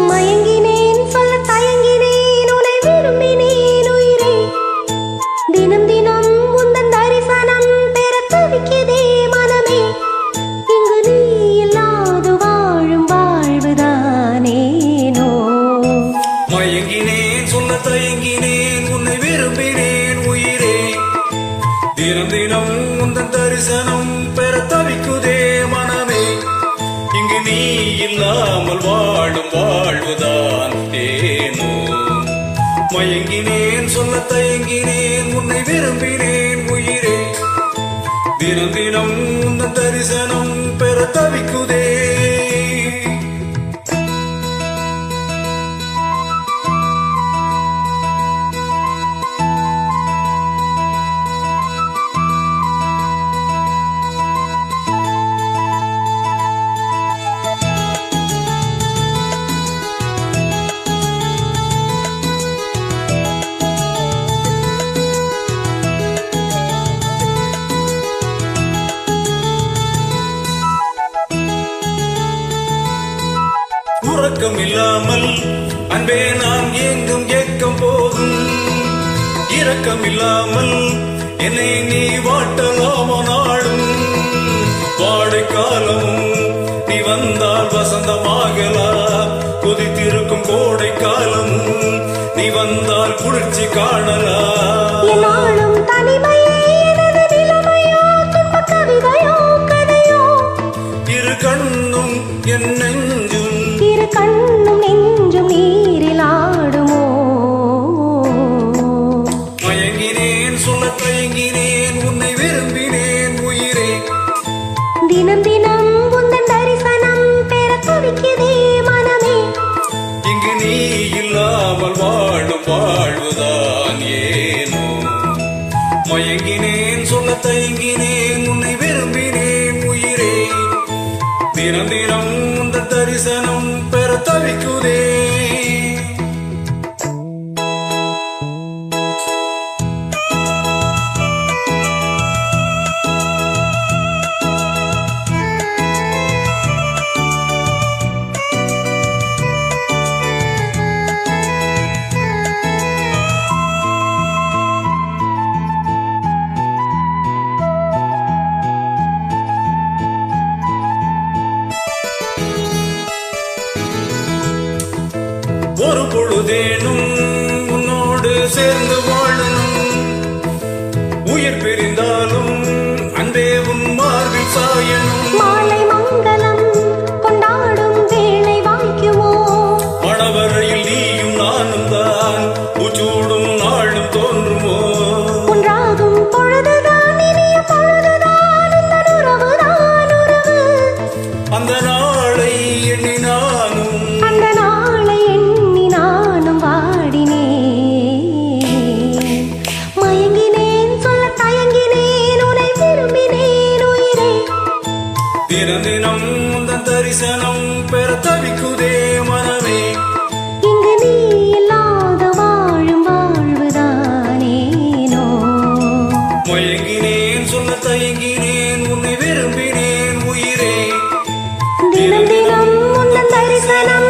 மயங்கினேன் சொல்ல தயங்கினேன் உன்னை விரும்பினேன் உயிரே தினம் தினம் உந்தன் தரிசனம் பெற தவிக்குதே மனமே இங்கு நீ இல்லாது வாழும் வாழ்வுதானேனோ மயங்கினேன் சொல்ல தயங்கினேன் உன்னை விரும்பினேன் உயிரே தினம் தினம் உந்தன் தரிசனம் பெற தவிக்குதே மனமே இங்கு நீ இல்லாமல் வாழும் வாழ்வுதான் ஏனோ மயங்கினேன் சொல்ல தயங்கினேன் உன்னை விரும்பினேன் உயிரே தினம் தினம் உந்தன் தரிசனம் பெற தவிக்குதே உறக்கம் இல்லாமல் அன்பே நான் எங்கும் ஏக்கம் போகும் இரக்கம் இல்லாமல் என்னை நீ வாட்டலாம நாடும் வாடை காலமும் நீ வந்தால் வசந்தமாகலா கொதித்திருக்கும் கோடை காலமும் நீ வந்தால் குளிர்ச்சி காணலா நாளும் தனிமையே எனது நிலைமையோ துன்ப கவிதையோ கதையோ இரு கண்ணும் என் நெஞ்சும் இரு கண்ணும் நெஞ்சும் நீரில் ஆடுமோ மயங்கினேன் சொல்ல தயங்கினேன் உன்னை விரும்பினேன் உயிரே தினம் தினம் உந்தன் தரிசனம் பெற தவிக்குதே மனமே இங்கு நீ இல்லாமல் வாழும் வாழ்வுதான் ஏனோ மயங்கினேன் சொல்ல தயங்கினேன் உன்னை விரும்பினேன் உயிரே தினம் தினம் உந்தன் தரிசனம் பெற தவிக்குதே ஒரு பொழுதேனும் உன்னோடு சேர்ந்து வாழணும் உயிர் பிரிந்தாலும் அன்பே உன் மார்பில் சாயணும் மாலை மங்களம் கொண்டாடும் வேளை வாய்க்குமோ மணவரையில் நீயும் நானும் தான் உச்சூடும் நாளும் தோன்றுமோ ஒன்றாகும் பொழுதுதான் இனிய பொழுதுதான் உந்தன் உறவுதான் உறவு அந்த நாளை எண்ணி நானும் அந்த நாளை எண்ணி நானும் வாடினேன் மயங்கினேன் சொல்ல தயங்கினேன் உன்னை விரும்பினேன் உயிரே தினம் தினம் உந்தன் தரிசனம் பெற தவிக்குதே மனமே இங்கு நீ இல்லாத வாழும் வாழ்வுதானேனோ மயங்கினேன் சொல்ல தயங்கினேன் உன்னை விரும்பினேன் உயிரே தினம் தினம் உந்தன் தரிசனம்